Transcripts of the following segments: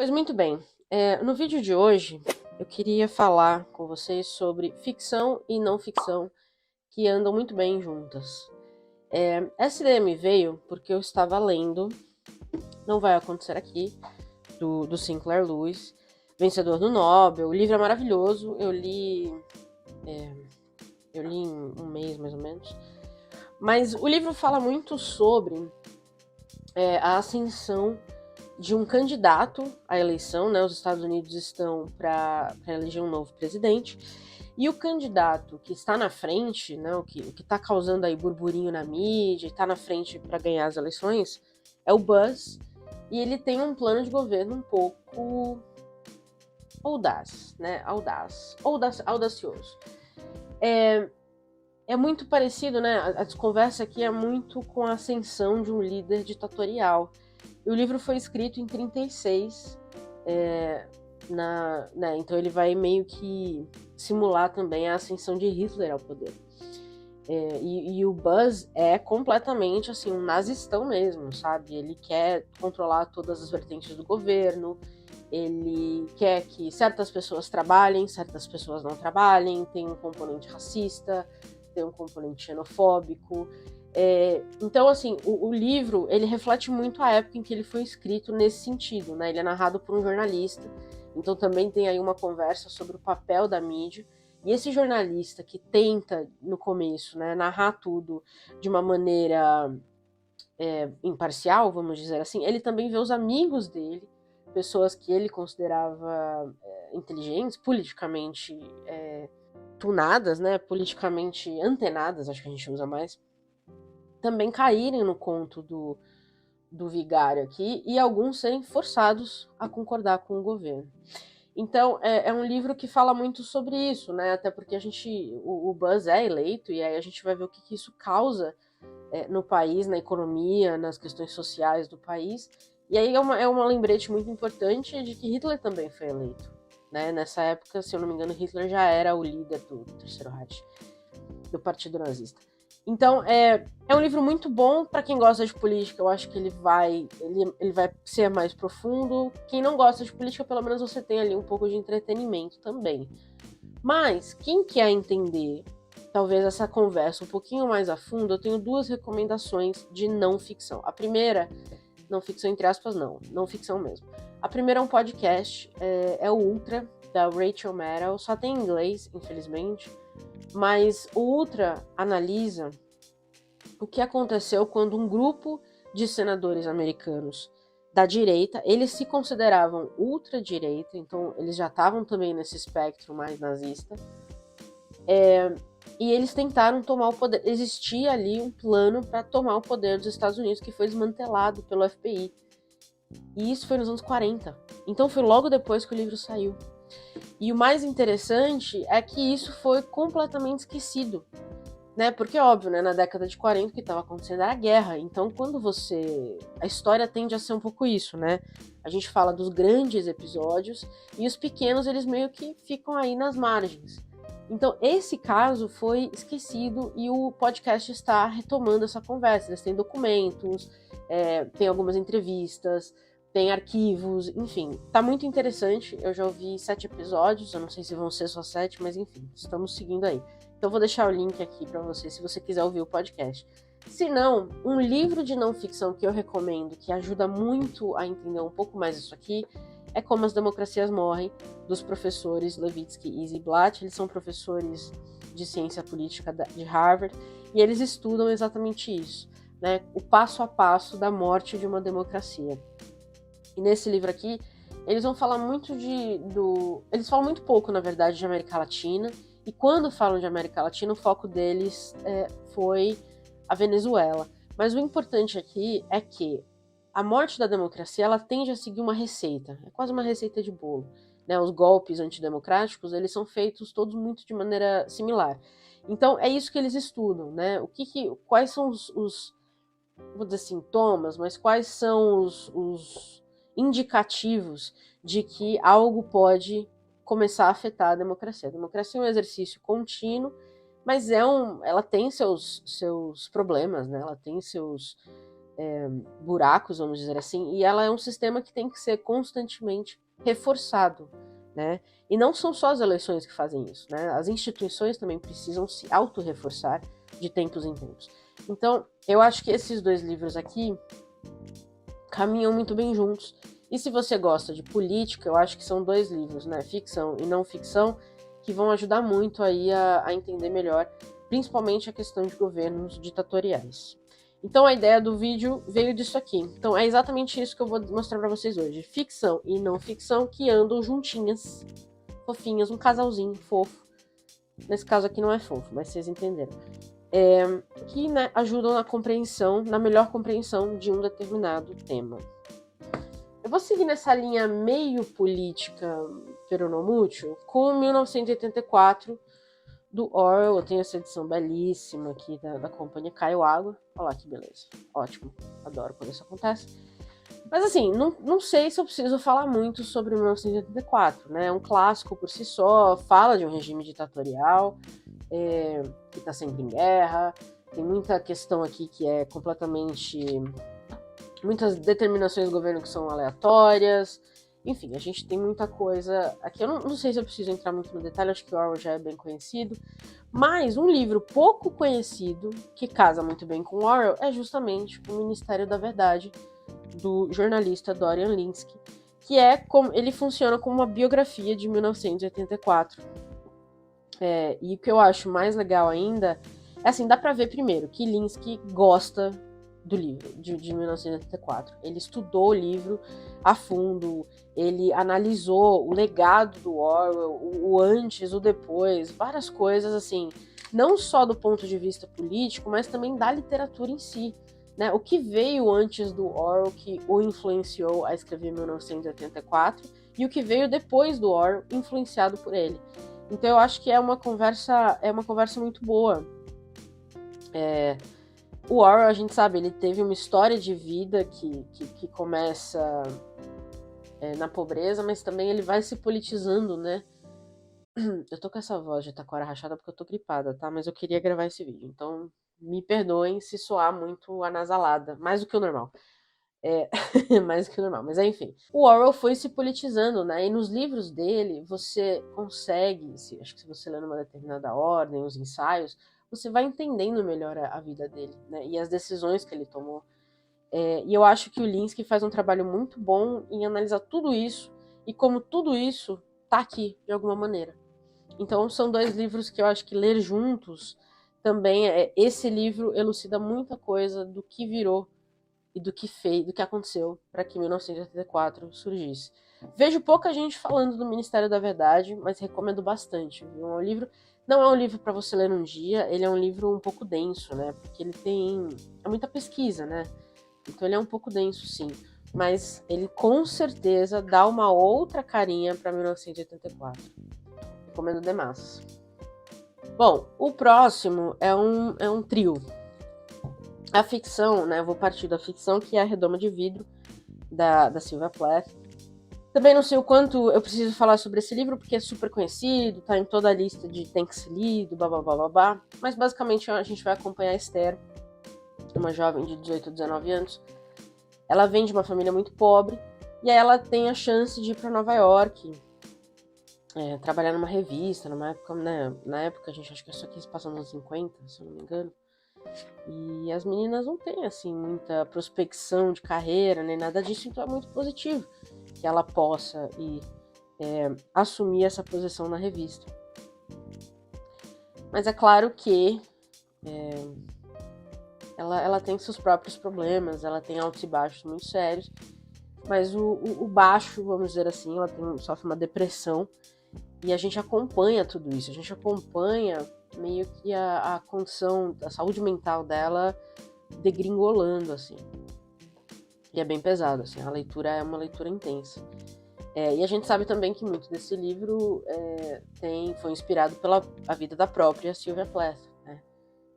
Pois muito bem, no vídeo de hoje eu queria falar com vocês sobre ficção e não ficção que andam muito bem juntas. Essa ideia me veio porque eu estava lendo Não Vai Acontecer Aqui, do Sinclair Lewis, vencedor do Nobel. O livro é maravilhoso, eu li em um mês mais ou menos. Mas o livro fala muito sobre a ascensão de um candidato à eleição, né? Os Estados Unidos estão para eleger um novo presidente, e o candidato que está na frente, né, o que está causando aí burburinho na mídia, está na frente para ganhar as eleições, é o Buzz, e ele tem um plano de governo um pouco audacioso. É muito parecido, né? A conversa aqui é muito com a ascensão de um líder ditatorial. E o livro foi escrito em 1936, então ele vai meio que simular também a ascensão de Hitler ao poder. E o Buzz é completamente assim, um nazistão mesmo, sabe? Ele quer controlar todas as vertentes do governo, ele quer que certas pessoas trabalhem, certas pessoas não trabalhem, tem um componente racista, tem um componente xenofóbico. Então, assim, o livro, ele reflete muito a época em que ele foi escrito nesse sentido, né? Ele é narrado por um jornalista, então também tem aí uma conversa sobre o papel da mídia. E esse jornalista que tenta, no começo, né, narrar tudo de uma maneira imparcial, vamos dizer assim, ele também vê os amigos dele, pessoas que ele considerava inteligentes, politicamente tunadas, né, politicamente antenadas, acho que a gente usa mais, também caírem no conto do vigário aqui e alguns serem forçados a concordar com o governo. Então, é um livro que fala muito sobre isso, né? Até porque o Buzz é eleito e aí a gente vai ver o que isso causa no país, na economia, nas questões sociais do país. E aí é uma lembrete muito importante de que Hitler também foi eleito, né? Nessa época, se eu não me engano, Hitler já era o líder do Terceiro Reich, do Partido Nazista. Então, é um livro muito bom para quem gosta de política. Eu acho que ele vai ser mais profundo. Quem não gosta de política, pelo menos você tem ali um pouco de entretenimento também. Mas, quem quer entender, talvez, essa conversa um pouquinho mais a fundo, eu tenho duas recomendações de não ficção. A primeira, não ficção entre aspas, não ficção mesmo. A primeira é um podcast, é o Ultra, da Rachel Maddow, só tem em inglês, infelizmente. Mas o Ultra analisa o que aconteceu quando um grupo de senadores americanos da direita, eles se consideravam ultradireita, então eles já estavam também nesse espectro mais nazista, e eles tentaram tomar o poder. Existia ali um plano para tomar o poder dos Estados Unidos que foi desmantelado pelo FBI. E isso foi nos anos 40. Então foi logo depois que o livro saiu. E o mais interessante é que isso foi completamente esquecido, né? Porque, óbvio, né, na década de 40 o que estava acontecendo era a guerra. Então, a história tende a ser um pouco isso, né? A gente fala dos grandes episódios e os pequenos, eles meio que ficam aí nas margens. Então, esse caso foi esquecido e o podcast está retomando essa conversa. Eles têm documentos, tem algumas entrevistas, tem arquivos, enfim, tá muito interessante. Eu já ouvi 7 episódios, eu não sei se vão ser só 7, mas enfim, estamos seguindo aí. Então vou deixar o link aqui para você, se você quiser ouvir o podcast. Se não, um livro de não ficção que eu recomendo, que ajuda muito a entender um pouco mais isso aqui, é Como as Democracias Morrem, dos professores Levitsky e Ziblatt. Eles são professores de ciência política de Harvard, e eles estudam exatamente isso, né? O passo a passo da morte de uma democracia. E nesse livro aqui, eles vão falar muito eles falam muito pouco, na verdade, de América Latina. E quando falam de América Latina, o foco deles foi a Venezuela. Mas o importante aqui é que a morte da democracia, ela tende a seguir uma receita. É quase uma receita de bolo, né? Os golpes antidemocráticos, eles são feitos todos muito de maneira similar. Então, é isso que eles estudam, né? Quais são os vou dizer sintomas, mas quais são os indicativos de que algo pode começar a afetar a democracia. A democracia é um exercício contínuo, mas ela tem seus problemas, né? Ela tem buracos, vamos dizer assim, e ela é um sistema que tem que ser constantemente reforçado, né? E não são só as eleições que fazem isso, né? As instituições também precisam se auto-reforçar de tempos em tempos. Então, eu acho que esses 2 livros aqui caminham muito bem juntos. E se você gosta de política, eu acho que são 2 livros, né? Ficção e não ficção, que vão ajudar muito aí a entender melhor, principalmente a questão de governos ditatoriais. Então a ideia do vídeo veio disso aqui. Então é exatamente isso que eu vou mostrar para vocês hoje. Ficção e não ficção que andam juntinhas, fofinhas, um casalzinho fofo. Nesse caso aqui não é fofo, mas vocês entenderam. Que, né, ajudam na compreensão, na melhor compreensão de um determinado tema. Eu vou seguir nessa linha meio política peronomútil com 1984, do Orwell. Eu tenho essa edição belíssima aqui da companhia Caiu Água. Olha lá que beleza. Ótimo. Adoro quando isso acontece. Mas assim, não sei se eu preciso falar muito sobre 1984, né? É um clássico por si só, fala de um regime ditatorial que está sempre em guerra. Tem muita questão aqui que é completamente... muitas determinações do governo que são aleatórias. Enfim, a gente tem muita coisa aqui. Eu não sei se eu preciso entrar muito no detalhe, acho que o Orwell já é bem conhecido. Mas um livro pouco conhecido, que casa muito bem com o Orwell, é justamente O Ministério da Verdade, do jornalista Dorian Lynskey, que ele funciona como uma biografia de 1984. E o que eu acho mais legal ainda é assim, dá pra ver primeiro que Lynskey gosta do livro, de 1984. Ele estudou o livro a fundo, ele analisou o legado do Orwell, o antes, o depois, várias coisas assim, não só do ponto de vista político, mas também da literatura em si, né? O que veio antes do Orwell que o influenciou a escrever 1984 e o que veio depois do Orwell influenciado por ele. Então eu acho que é uma conversa muito boa. O Orwell, a gente sabe, ele teve uma história de vida que começa na pobreza, mas também ele vai se politizando, né? Eu tô com essa voz de taquara rachada porque eu tô gripada, tá? Mas eu queria gravar esse vídeo, então me perdoem se soar muito anasalada, mais do que o normal. Mais do que o normal, mas enfim. O Orwell foi se politizando, né? E nos livros dele, você consegue, acho que se você lê numa determinada ordem, os ensaios, você vai entendendo melhor a vida dele, né? E as decisões que ele tomou. E eu acho que o Lynskey faz um trabalho muito bom em analisar tudo isso e como tudo isso tá aqui, de alguma maneira. Então são 2 livros que eu acho que ler juntos também, esse livro elucida muita coisa do que virou e do que aconteceu para que 1984 surgisse. Vejo pouca gente falando do Ministério da Verdade, mas recomendo bastante. Não é um livro para você ler num dia, ele é um livro um pouco denso, né? Porque ele tem muita pesquisa, né? Então ele é um pouco denso, sim. Mas ele com certeza dá uma outra carinha para 1984. Recomendo demais. Bom, o próximo é um trio. A ficção, né? Eu vou partir da ficção, que é A Redoma de Vidro, da Sylvia Plath. Também não sei o quanto eu preciso falar sobre esse livro, porque é super conhecido, tá em toda a lista de tem que ser lido, babá. Mas basicamente a gente vai acompanhar a Esther, uma jovem de 18 a 19 anos. Ela vem de uma família muito pobre, e aí ela tem a chance de ir para Nova York, trabalhar numa revista, numa época, né? Na época, a gente acha que isso aqui se passa nos 50, se eu não me engano. E as meninas não têm, assim, muita prospecção de carreira, nem nada disso, então é muito positivo que ela possa assumir essa posição na revista. Mas é claro que ela tem seus próprios problemas, ela tem altos e baixos muito sérios, mas o baixo, vamos dizer assim, ela sofre uma depressão, e a gente acompanha tudo isso, a gente acompanha meio que a condição, a saúde mental dela degringolando, assim. E é bem pesado, assim, a leitura é uma leitura intensa. E a gente sabe também que muito desse livro foi inspirado pela a vida da própria Sylvia Plath, né?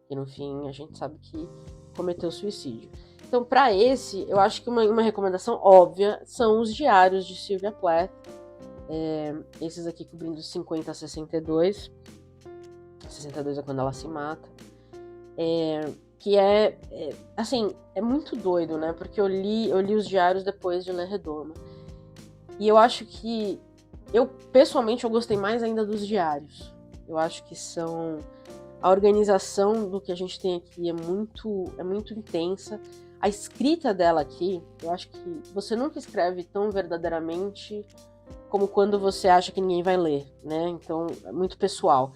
E no fim a gente sabe que cometeu suicídio. Então, para esse, eu acho que uma recomendação óbvia são os diários de Sylvia Plath, esses aqui cobrindo 50 a 62. 62 é quando ela se mata. que assim, é muito doido, né? Porque eu li os diários depois de ler Redoma. E eu acho que, pessoalmente, eu gostei mais ainda dos diários. Eu acho que a organização do que a gente tem aqui é muito intensa. A escrita dela aqui, eu acho que você nunca escreve tão verdadeiramente como quando você acha que ninguém vai ler, né? Então, é muito pessoal.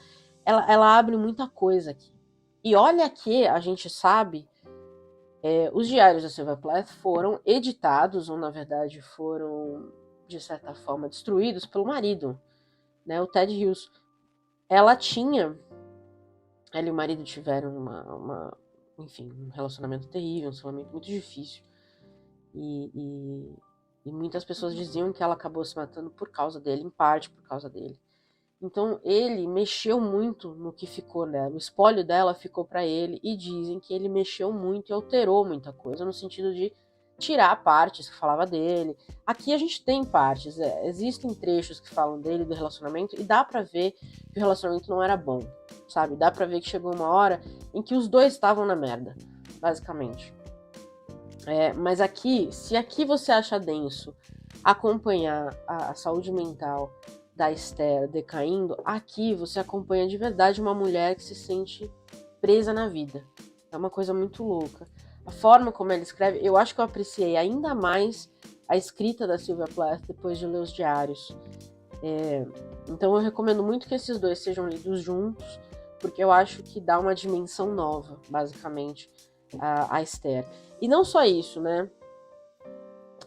Ela abre muita coisa aqui. E olha que a gente sabe, os diários da Sylvia Plath foram editados, ou na verdade foram, de certa forma, destruídos pelo marido, né? O Ted Hughes. Ela e o marido tiveram enfim, um relacionamento terrível, um relacionamento muito difícil. E muitas pessoas diziam que ela acabou se matando por causa dele, em parte por causa dele. Então ele mexeu muito no que ficou dela. O espólio dela ficou para ele e dizem que ele mexeu muito e alterou muita coisa no sentido de tirar partes que falava dele. Aqui a gente tem partes, existem trechos que falam dele, do relacionamento, e dá pra ver que o relacionamento não era bom, sabe? Dá pra ver que chegou uma hora em que os dois estavam na merda, basicamente. Mas aqui, se aqui você acha denso acompanhar a saúde mental da Esther decaindo, aqui você acompanha de verdade uma mulher que se sente presa na vida. É uma coisa muito louca. A forma como ela escreve, eu acho que eu apreciei ainda mais a escrita da Sylvia Plath depois de ler os diários. Então eu recomendo muito que esses dois sejam lidos juntos, porque eu acho que dá uma dimensão nova, basicamente, a Esther. E não só isso, né?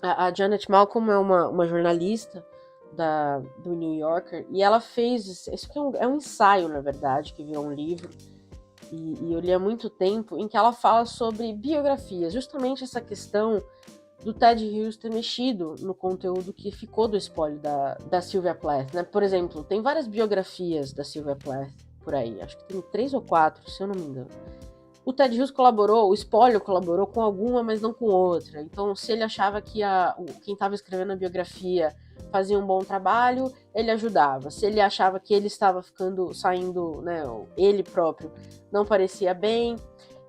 A Janet Malcolm é uma jornalista do New Yorker, e ela fez... Isso aqui é um ensaio, na verdade, que virou um livro, e eu li há muito tempo, em que ela fala sobre biografias, justamente essa questão do Ted Hughes ter mexido no conteúdo que ficou do espólio da Sylvia Plath, né? Por exemplo, tem várias biografias da Sylvia Plath por aí, acho que tem 3 ou 4, se eu não me engano. O Ted Hughes o espólio colaborou com alguma, mas não com outra. Então, se ele achava que quem estava escrevendo a biografia fazia um bom trabalho, ele ajudava. Se ele achava que ele estava saindo, né, ele próprio não parecia bem,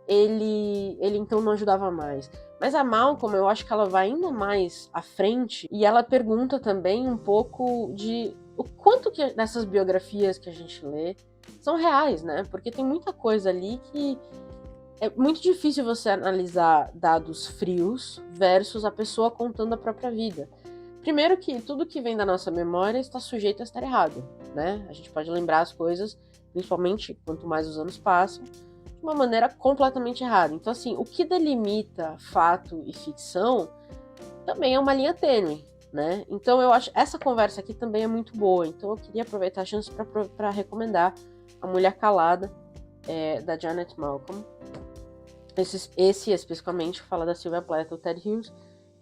ele então não ajudava mais. Mas a Malcolm, eu acho que ela vai ainda mais à frente, e ela pergunta também um pouco de o quanto que dessas biografias que a gente lê são reais, né? Porque tem muita coisa ali que é muito difícil você analisar dados frios versus a pessoa contando a própria vida. Primeiro que tudo que vem da nossa memória está sujeito a estar errado, né? A gente pode lembrar as coisas, principalmente quanto mais os anos passam, de uma maneira completamente errada. Então, assim, o que delimita fato e ficção também é uma linha tênue, né? Então, eu acho essa conversa aqui também é muito boa. Então, eu queria aproveitar a chance para recomendar A Mulher Calada, da Janet Malcolm. Esse especificamente fala da Sylvia Plath, do Ted Hughes,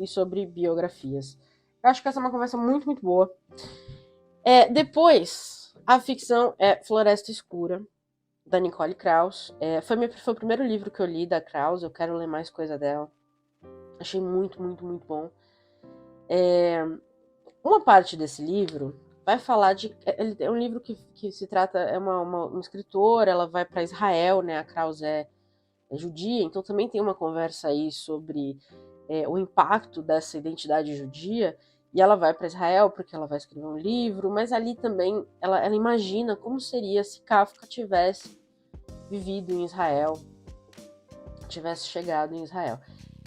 e sobre biografias. Eu acho que essa é uma conversa muito, muito boa. Depois, a ficção é Floresta Escura, da Nicole Krauss. Foi o primeiro livro que eu li da Krauss, eu quero ler mais coisa dela. Achei muito, muito, muito bom. Uma parte desse livro vai falar de... É um livro que se trata... É uma escritora, ela vai para Israel, né? A Krauss é judia, então também tem uma conversa aí sobre o impacto dessa identidade judia, e ela vai para Israel porque ela vai escrever um livro, mas ali também ela imagina como seria se Kafka tivesse vivido em Israel, tivesse chegado em Israel.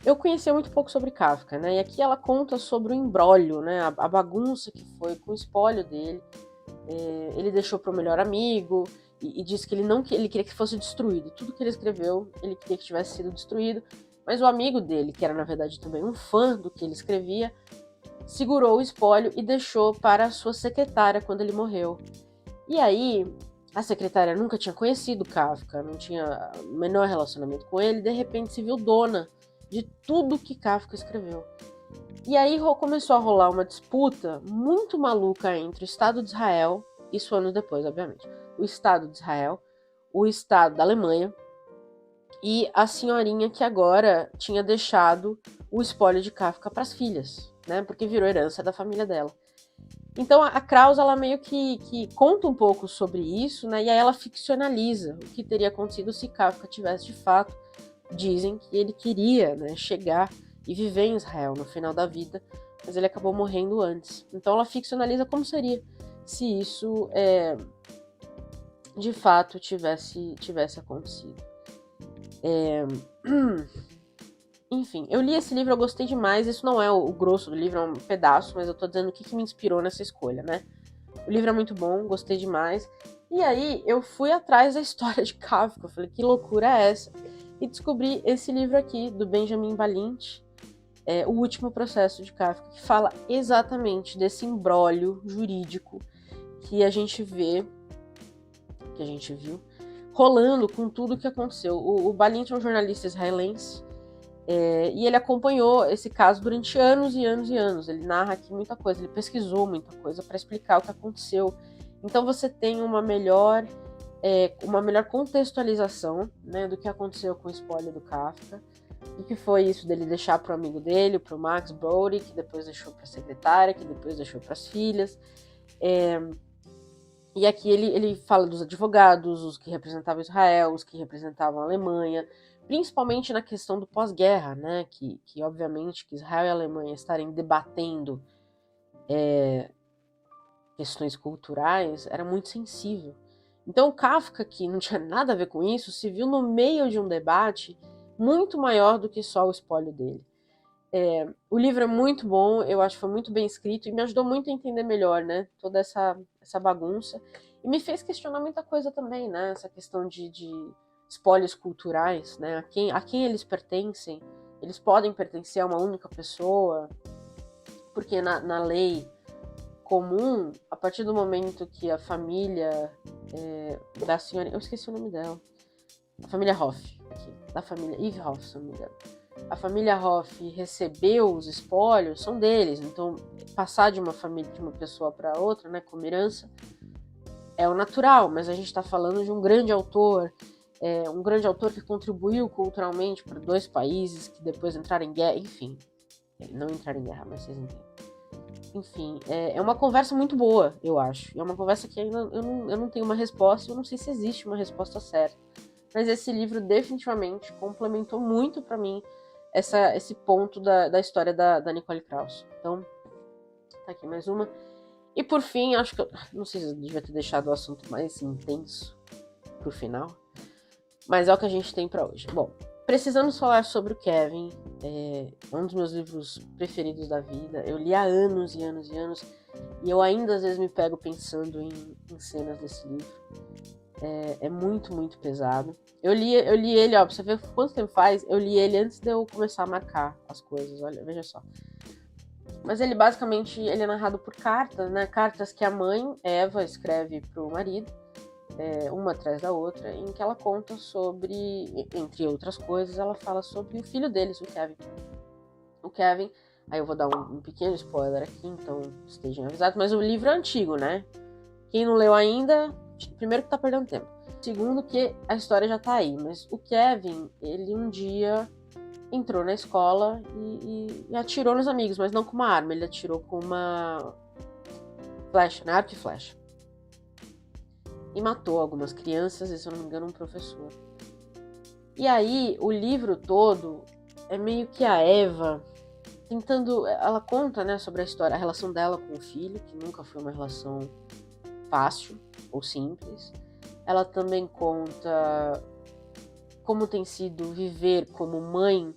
Eu conhecia muito pouco sobre Kafka, né? E aqui ela conta sobre o imbróglio, né? A bagunça que foi com o espólio dele. Ele deixou para o melhor amigo e disse que ele queria que fosse destruído. Tudo que ele escreveu, ele queria que tivesse sido destruído. Mas o amigo dele, que era na verdade também um fã do que ele escrevia, segurou o espólio e deixou para a sua secretária quando ele morreu. E aí, a secretária nunca tinha conhecido Kafka, não tinha o menor relacionamento com ele, de repente se viu dona de tudo que Kafka escreveu. E aí começou a rolar uma disputa muito maluca entre o Estado de Israel, isso anos depois, obviamente, o Estado de Israel, o Estado da Alemanha e a senhorinha que agora tinha deixado o espólio de Kafka para as filhas, né? Porque virou herança da família dela. Então a Krauss, ela meio que conta um pouco sobre isso, né? E aí ela ficcionaliza o que teria acontecido se Kafka tivesse de fato dizem que ele queria, né, chegar e viver em Israel no final da vida, mas ele acabou morrendo antes. Então ela ficcionaliza como seria se isso de fato tivesse acontecido. Enfim, eu li esse livro, eu gostei demais. Isso não é o grosso do livro, é um pedaço, mas eu tô dizendo o que me inspirou nessa escolha, né? O livro é muito bom, gostei demais. E aí eu fui atrás da história de Kafka. Eu falei, que loucura é essa? E descobri esse livro aqui, do Benjamin Balint, O Último Processo de Kafka, que fala exatamente desse imbróglio jurídico que a gente viu, rolando com tudo que aconteceu. O Balint é um jornalista israelense, e ele acompanhou esse caso durante anos e anos e anos. Ele narra aqui muita coisa, ele pesquisou muita coisa para explicar o que aconteceu. Então você tem uma melhor contextualização, né, do que aconteceu com o espólio do Kafka. O que foi isso dele deixar para o amigo dele, para o Max Brody, que depois deixou para a secretária, que depois deixou para as filhas. E aqui ele fala dos advogados, os que representavam Israel, os que representavam a Alemanha, principalmente na questão do pós-guerra, né? Que obviamente que Israel e a Alemanha estarem debatendo questões culturais era muito sensível. Então o Kafka, que não tinha nada a ver com isso, se viu no meio de um debate muito maior do que só o espólio dele. O livro é muito bom, eu acho que foi muito bem escrito e me ajudou muito a entender melhor, né, toda essa bagunça. E me fez questionar muita coisa também, né, essa questão de espólios culturais, né, a quem eles pertencem. Eles podem pertencer a uma única pessoa, porque na lei comum, a partir do momento que a família da senhora... Eu esqueci o nome dela. A família Hoff, aqui, da família Eve Hoff, se não me engano. A família Hoff recebeu os espólios, são deles. Então, passar de uma família, de uma pessoa para outra, né, como herança, é o natural. Mas a gente está falando de um grande autor que contribuiu culturalmente para 2 países que depois entraram em guerra, enfim. Não entraram em guerra, mas vocês entendem. Enfim, é uma conversa muito boa, eu acho. É uma conversa que ainda eu não tenho uma resposta, eu não sei se existe uma resposta certa. Mas esse livro definitivamente complementou muito para mim esse ponto da história da Nicole Krauss. Então, tá aqui mais uma. E por fim, acho que não sei se eu devia ter deixado o assunto mais intenso pro final, mas é o que a gente tem para hoje. Bom, precisamos falar sobre o Kevin, um dos meus livros preferidos da vida. Eu li há anos e anos e anos, e eu ainda às vezes me pego pensando em cenas desse livro. É muito, muito pesado. Eu li ele, ó, pra você ver quanto tempo faz, eu li ele antes de eu começar a marcar as coisas, olha, veja só. Mas ele basicamente, ele é narrado por cartas, né, cartas que a mãe, Eva, escreve pro marido, uma atrás da outra, em que ela conta sobre, entre outras coisas, ela fala sobre o filho deles, o Kevin. O Kevin, aí eu vou dar um pequeno spoiler aqui, então estejam avisados, mas o livro é antigo, né? Quem não leu ainda, primeiro que tá perdendo tempo. Segundo que a história já tá aí, mas o Kevin, ele um dia entrou na escola e atirou nos amigos, mas não com uma arma, ele atirou com uma flecha, né? Arco e flecha. E matou algumas crianças e, se eu não me engano, um professor. E aí, o livro todo é meio que a Eva tentando... Ela conta, né, sobre a relação dela com o filho, que nunca foi uma relação fácil ou simples. Ela também conta como tem sido viver como mãe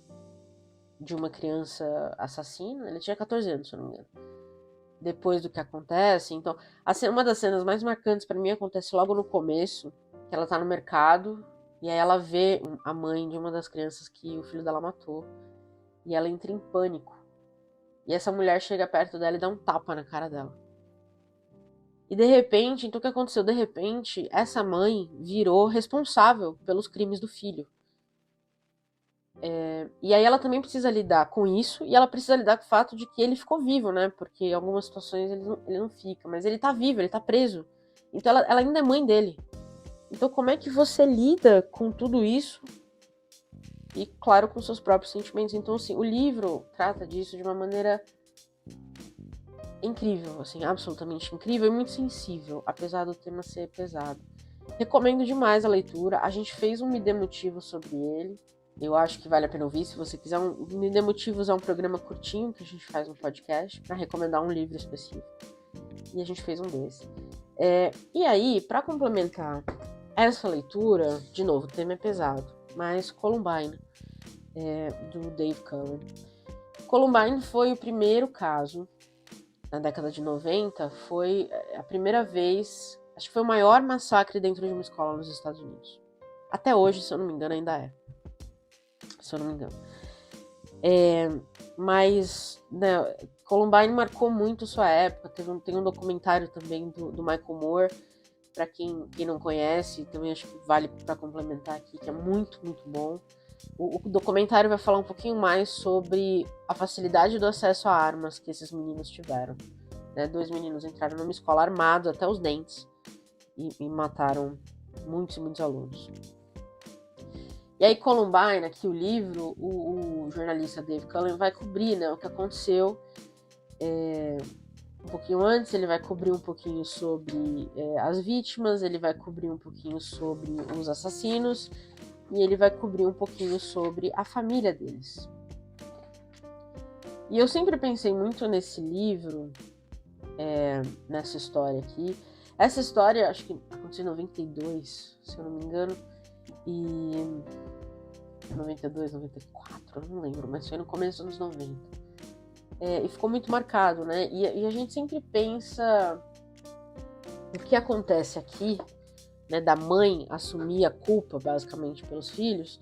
de uma criança assassina. Ele tinha 14 anos, se eu não me engano. Depois do que acontece. Então, uma das cenas mais marcantes para mim acontece logo no começo, que ela tá no mercado e aí ela vê a mãe de uma das crianças que o filho dela matou. E ela entra em pânico. E essa mulher chega perto dela e dá um tapa na cara dela. E de repente, então o que aconteceu? De repente, essa mãe virou responsável pelos crimes do filho. E aí ela também precisa lidar com isso, e ela precisa lidar com o fato de que ele ficou vivo, né? Porque em algumas situações ele não fica, mas ele tá vivo, ele tá preso. Então ela ainda é mãe dele. Então como é que você lida com tudo isso? E claro, com seus próprios sentimentos. Então assim, o livro trata disso de uma maneira incrível, assim, absolutamente incrível e muito sensível, apesar do tema ser pesado. Recomendo demais a leitura. A gente fez um Me Dê Motivo sobre ele. Eu acho que vale a pena ouvir. Se você quiser me dê motivos, é um programa curtinho que a gente faz no podcast para recomendar um livro específico. E a gente fez um desse. E aí, para complementar essa leitura, de novo, o tema é pesado, mas Columbine, do Dave Cullen. Columbine foi o primeiro caso, na década de 90, foi a primeira vez, acho que foi o maior massacre dentro de uma escola nos Estados Unidos. Até hoje, se eu não me engano, ainda é. Se eu não me engano. Mas, né, Columbine marcou muito sua época. Tem um documentário também do Michael Moore, para quem não conhece, também acho que vale para complementar aqui, que é muito, muito bom. O documentário vai falar um pouquinho mais sobre a facilidade do acesso a armas que esses meninos tiveram. Né? 2 meninos entraram numa escola armados até os dentes e mataram muitos e muitos alunos. E aí Columbine, aqui o livro, o jornalista Dave Cullen vai cobrir, né, o que aconteceu um pouquinho antes. Ele vai cobrir um pouquinho sobre as vítimas, ele vai cobrir um pouquinho sobre os assassinos e ele vai cobrir um pouquinho sobre a família deles. E eu sempre pensei muito nesse livro, nessa história aqui. Essa história, acho que aconteceu em 92, se eu não me engano, e 92, 94, eu não lembro, mas foi no começo dos anos 90. E ficou muito marcado, né? E a gente sempre pensa o que acontece aqui, né, da mãe assumir a culpa, basicamente, pelos filhos,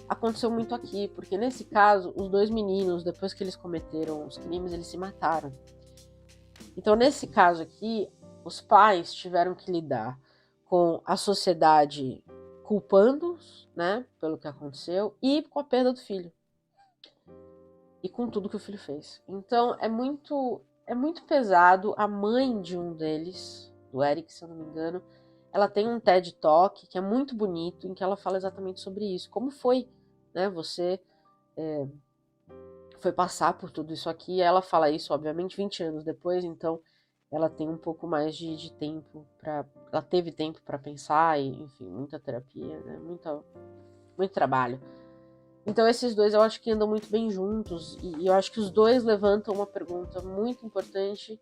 aconteceu muito aqui, porque nesse caso, os 2 meninos, depois que eles cometeram os crimes, eles se mataram. Então, nesse caso aqui, os pais tiveram que lidar com a sociedade culpando-os, né, pelo que aconteceu, e com a perda do filho. E com tudo que o filho fez. Então, é muito pesado. A mãe de um deles, do Eric, se eu não me engano, ela tem um TED Talk que é muito bonito, em que ela fala exatamente sobre isso. Como foi, né, você foi passar por tudo isso aqui. Ela fala isso, obviamente, 20 anos depois, então ela tem um pouco mais de tempo ela teve tempo para pensar e, enfim, muita terapia, né, muito trabalho. Então esses dois eu acho que andam muito bem juntos e eu acho que os dois levantam uma pergunta muito importante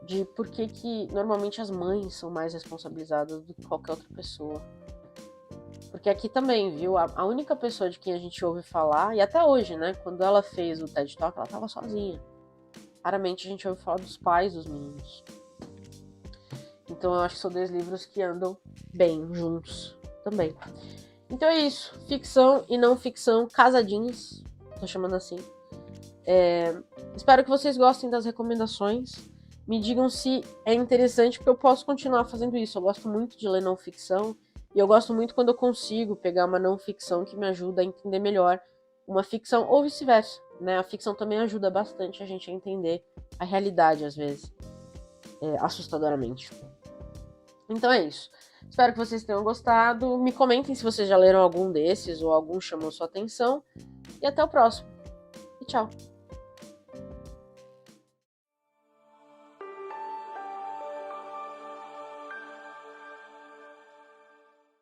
de por que normalmente as mães são mais responsabilizadas do que qualquer outra pessoa. Porque aqui também, viu, a única pessoa de quem a gente ouve falar, e até hoje, né, quando ela fez o TED Talk, ela estava sozinha. Raramente a gente ouve falar dos pais dos meninos. Então eu acho que são 2 livros que andam bem juntos também. Então é isso, ficção e não ficção casadinhos, tô chamando assim. Espero que vocês gostem das recomendações. Me digam se é interessante, porque eu posso continuar fazendo isso. Eu gosto muito de ler não ficção e eu gosto muito quando eu consigo pegar uma não ficção que me ajuda a entender melhor uma ficção ou vice-versa, né? A ficção também ajuda bastante a gente a entender a realidade, às vezes, assustadoramente. Então é isso. Espero que vocês tenham gostado. Me comentem se vocês já leram algum desses ou algum chamou sua atenção. E até o próximo. E tchau.